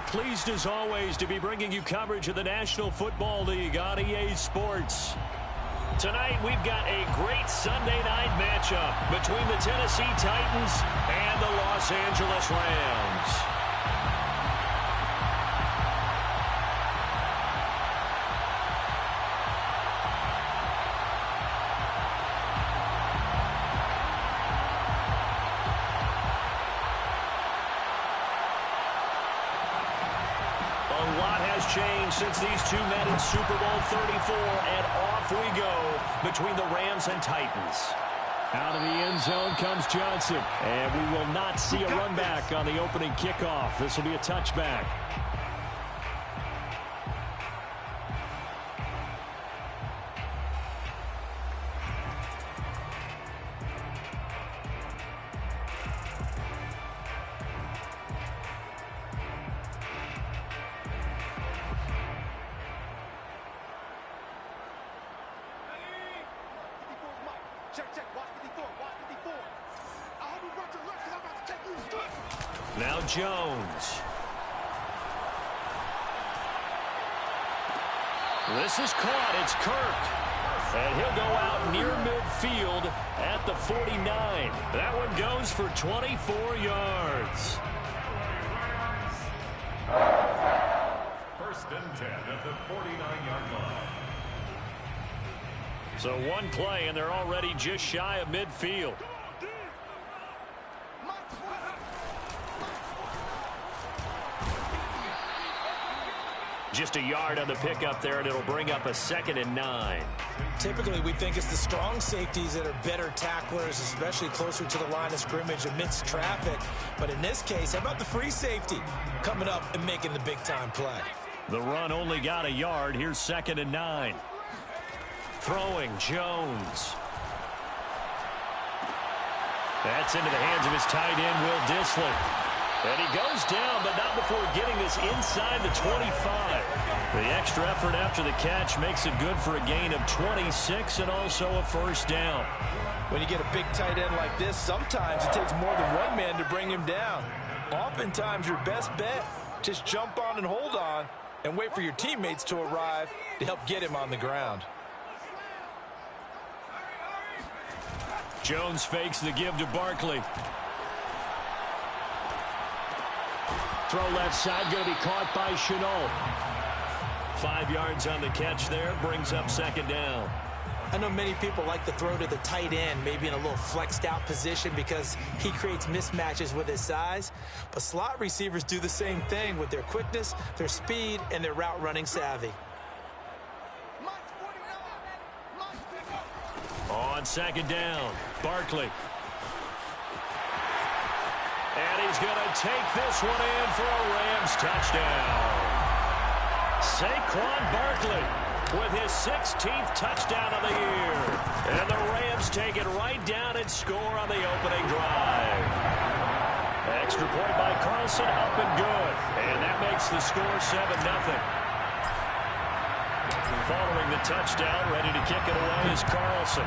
are pleased as always to be bringing you coverage of the National Football League on EA Sports. Tonight we've got a great Sunday night matchup between the Tennessee Titans and the Los Angeles Rams. Changed since these two met in Super Bowl 34, and off we go between the Rams and Titans. Out of the end zone comes Johnson, and we will not see a run back on the opening kickoff. This will be a touchback. Now Jones. This is caught. It's Kirk. And he'll go out near midfield at the 49. That one goes for 24 yards. First and 10 at the 49-yard line. So one play, and they're already just shy of midfield. Just a yard on the pickup there, and it'll bring up a 2nd and 9. Typically, we think it's the strong safeties that are better tacklers, especially closer to the line of scrimmage amidst traffic. But in this case, how about the free safety coming up and making the big-time play? The run only got a yard. Here's 2nd and 9. Throwing, Jones. That's into the hands of his tight end, Will Dissly. And he goes down, but not before getting this inside the 25. The extra effort after the catch makes it good for a gain of 26 and also a first down. When you get a big tight end like this, sometimes it takes more than one man to bring him down. Oftentimes, your best bet, just jump on and hold on and wait for your teammates to arrive to help get him on the ground. Jones fakes the give to Barkley. Throw left side, going to be caught by Shenault. 5 yards on the catch there, brings up 2nd down. I know many people like to throw to the tight end, maybe in a little flexed out position because he creates mismatches with his size. But slot receivers do the same thing with their quickness, their speed, and their route running savvy. On 2nd down, Barkley. And he's going to take this one in for a Rams touchdown. Saquon Barkley with his 16th touchdown of the year. And the Rams take it right down and score on the opening drive. Extra point by Carlson, up and good. And that makes the score 7-0. Following the touchdown, ready to kick it away is Carlson.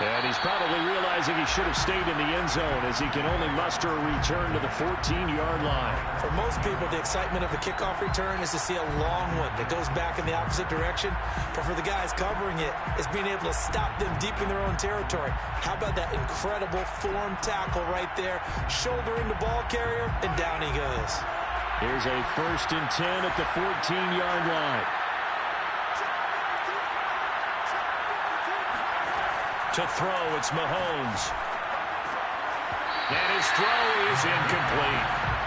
And he's probably realizing he should have stayed in the end zone as he can only muster a return to the 14-yard line. For most people, the excitement of a kickoff return is to see a long one that goes back in the opposite direction. But for the guys covering it, it's being able to stop them deep in their own territory. How about that incredible form tackle right there? Shoulder into ball carrier, and down he goes. Here's a 1st and 10 at the 14-yard line. To throw, it's Mahomes. And his throw is incomplete.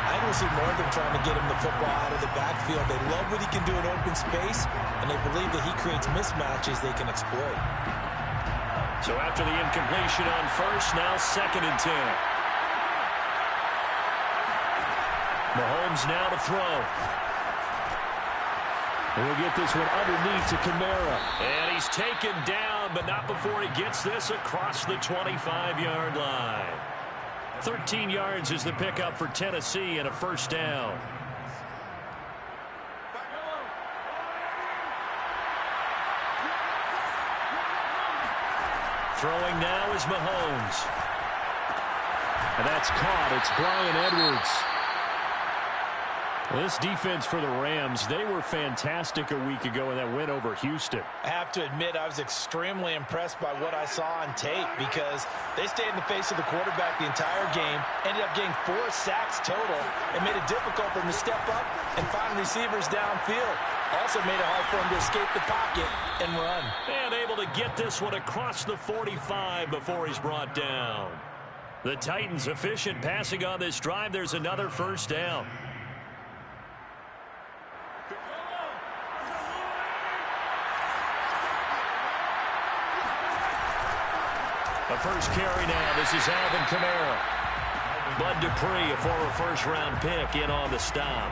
I don't see more of them trying to get him the football out of the backfield. They love what he can do in open space, and they believe that he creates mismatches they can exploit. So after the incompletion on 1st, now 2nd and 10. Mahomes now to throw. He'll get this one underneath to Kamara. And he's taken down, but not before he gets this across the 25-yard line. 13 yards is the pickup for Tennessee and a first down. Throwing now is Mahomes. And that's caught. It's Bryan Edwards. This defense for the Rams, they were fantastic a week ago in that win over Houston. I have to admit, I was extremely impressed by what I saw on tape because they stayed in the face of the quarterback the entire game, ended up getting 4 sacks total, and made it difficult for him to step up and find receivers downfield. Also made it hard for him to escape the pocket and run. And able to get this one across the 45 before he's brought down. The Titans efficient passing on this drive. There's another first down. A first carry now. This is Alvin Kamara. Bud Dupree, a former first-round pick, in on the stop.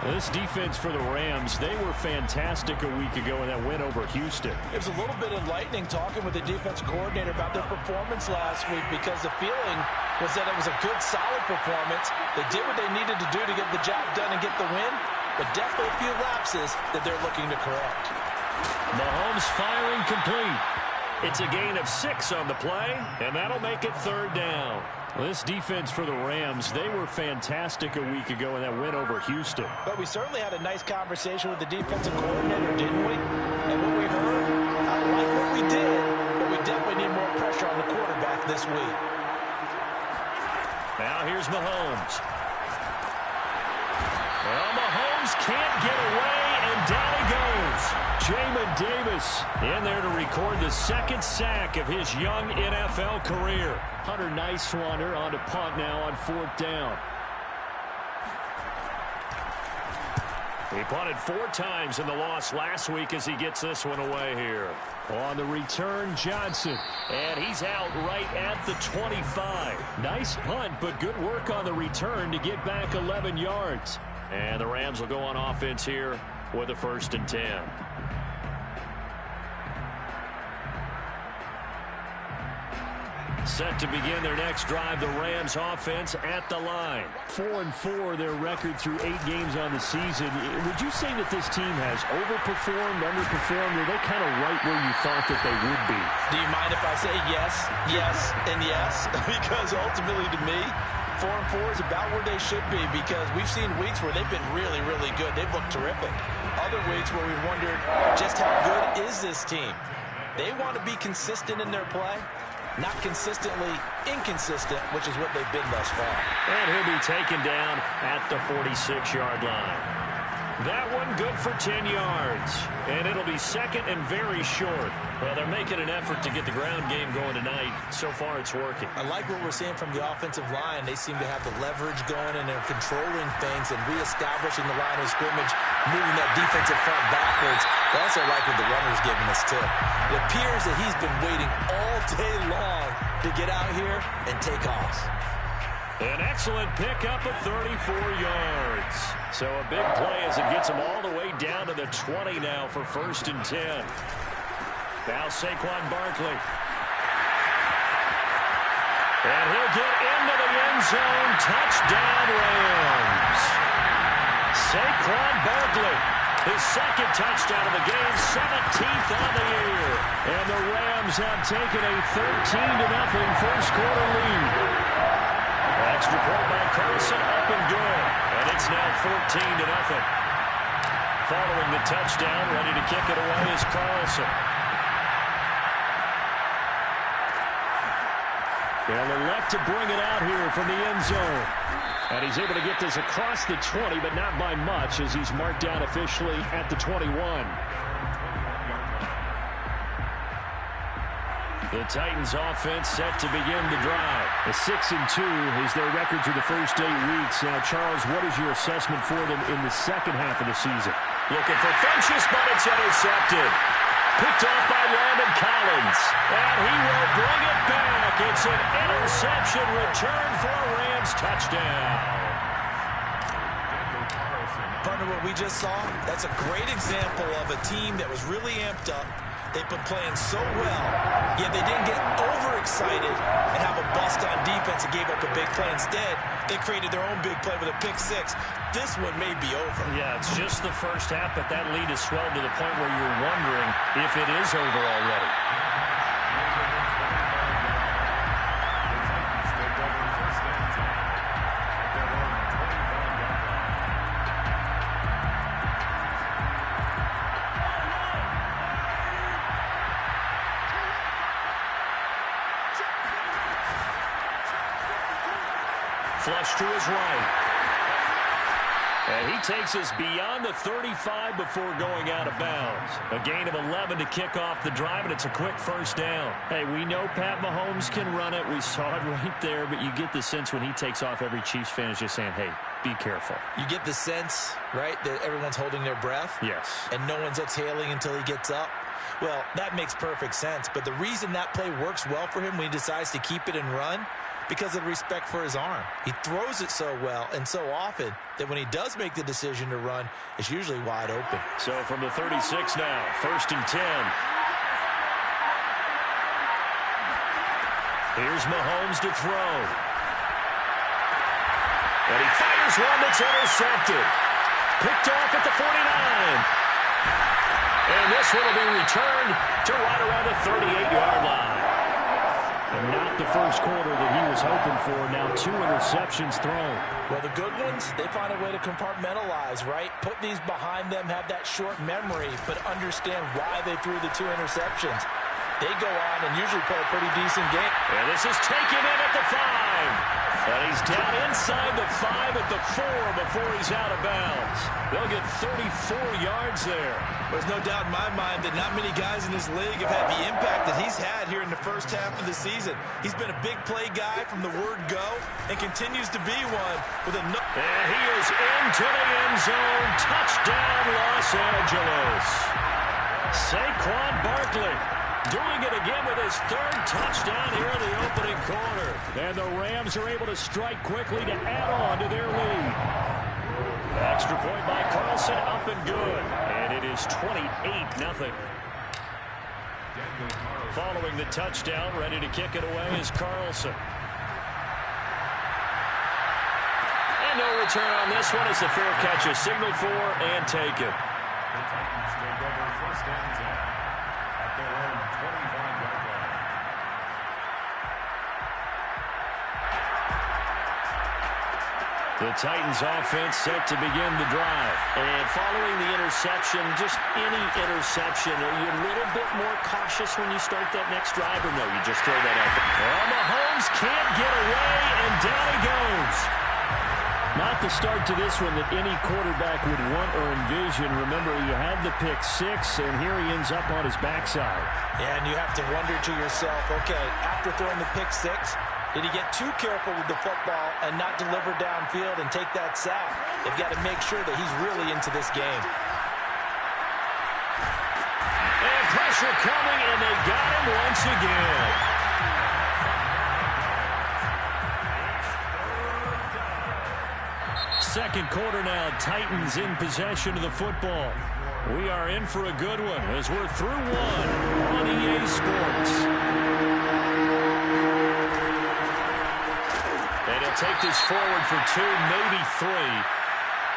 This defense for the Rams, they were fantastic a week ago in that win over Houston. It was a little bit enlightening talking with the defensive coordinator about their performance last week because the feeling was that it was a good, solid performance. They did what they needed to do to get the job done and get the win, but definitely a few lapses that they're looking to correct. Mahomes firing complete. It's a gain of 6 on the play, and that'll make it third down. This defense for the Rams, they were fantastic a week ago in that win over Houston. But we certainly had a nice conversation with the defensive coordinator, didn't we? And what we heard, I like what we did, but we definitely need more pressure on the quarterback this week. Now here's Mahomes. Well, Mahomes can't get away, and down he goes. Jamin Davis in there to record the second sack of his young NFL career. Hunter Nighswander on to punt now on 4th down. He punted 4 times in the loss last week as he gets this one away here. On the return, Johnson. And he's out right at the 25. Nice punt, but good work on the return to get back 11 yards. And the Rams will go on offense here with a 1st and 10. Set to begin their next drive, the Rams offense at the line. 4-4, their record through 8 games on the season. Would you say that this team has overperformed, underperformed, or are they kind of right where you thought that they would be? Do you mind if I say yes, yes, and yes? Because ultimately to me, 4-4 is about where they should be because we've seen weeks where they've been really, really good. They've looked terrific. Other weeks where we've wondered just how good is this team. They want to be consistent in their play. Not consistently inconsistent, which is what they've been thus far. And he'll be taken down at the 46-yard line. That one good for 10 yards. And it'll be second and very short. Well, they're making an effort to get the ground game going tonight. So far, it's working. I like what we're seeing from the offensive line. They seem to have the leverage going, and they're controlling things and reestablishing the line of scrimmage, moving that defensive front backwards. I also like what the runner's giving us, too. It appears that he's been waiting all day long to get out here and take off. An excellent pickup of 34 yards. So a big play as it gets him all the way down to the 20 now for 1st and 10. Now Saquon Barkley. And he'll get into the end zone. Touchdown Rams. Saquon Barkley. His second touchdown of the game, 17th on the year. And the Rams have taken a 13-0 first quarter lead. Extra point by Carson, up and good. And it's now 14-0. Following the touchdown, ready to kick it away is Carlson. They'll elect to bring it out here from the end zone. And he's able to get this across the 20, but not by much as he's marked down officially at the 21. The Titans offense set to begin the drive. A 6-2 is their record through the first 8 weeks. Now, Charles, what is your assessment for them in the second half of the season? Looking for Funchess, but it's intercepted. Picked off by Landon Collins. And he will bring it back. It's an interception return for a Rams touchdown. Partner, what we just saw, that's a great example of a team that was really amped up. They've been playing so well, yet they didn't get overexcited and have a bust on defense and gave up a big play. Instead, they created their own big play with a pick 6. This one may be over. Yeah, it's just the first half, but that lead has swelled to the point where you're wondering if it is over already. flush to his right. And he takes us beyond the 35 before going out of bounds. A gain of 11 to kick off the drive, and it's a quick first down. Hey, we know Pat Mahomes can run it. We saw it right there, but you get the sense when he takes off, every Chiefs fan is just saying, hey, be careful. You get the sense, right, that everyone's holding their breath? Yes. And no one's exhaling until he gets up? Well, that makes perfect sense. But the reason that play works well for him when he decides to keep it and run, because of respect for his arm. He throws it so well and so often that when he does make the decision to run, it's usually wide open. So from the 36 now, 1st and 10. Here's Mahomes to throw. And he fires one that's intercepted. Picked off at the 49. And this one will be returned to right around the 38-yard line. And not the first quarter that he was hoping for. Now 2 interceptions thrown. Well, the good ones, they find a way to compartmentalize, right? Put these behind them, have that short memory, but understand why they threw the 2 interceptions. They go on and usually play a pretty decent game. And this is taken in at the 5. And he's down inside the 5 at the 4 before he's out of bounds. They'll get 34 yards there. There's no doubt in my mind that not many guys in this league have had the impact that he's had here in the first half of the season. He's been a big play guy from the word go and continues to be one with a... And he is into the end zone. Touchdown, Los Angeles. Saquon Barkley doing it again with his 3rd touchdown here in the opening quarter. And the Rams are able to strike quickly to add on to their lead. Extra point by Carlson, up and good. And it is 28-0. Following the touchdown, ready to kick it away is Carlson. And no return on this one as the fair catch is signaled for and taken. The Titans take over 1st and 10 at their own 25-yard line. The Titans offense set to begin the drive. And following the interception, just any interception, are you a little bit more cautious when you start that next drive, or no, you just throw that out there? Well, Mahomes can't get away, and down he goes. Not the start to this one that any quarterback would want or envision. Remember, you had the pick 6, and here he ends up on his backside. Yeah, and you have to wonder to yourself, okay, after throwing the pick 6, did he get too careful with the football and not deliver downfield and take that sack? They've got to make sure that he's really into this game. And pressure coming, and they got him once again. Second quarter now, Titans in possession of the football. We are in for a good one as we're through 1 on EA Sports. And he'll take this forward for 2, maybe 3.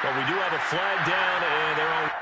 But we do have a flag down, and they're on.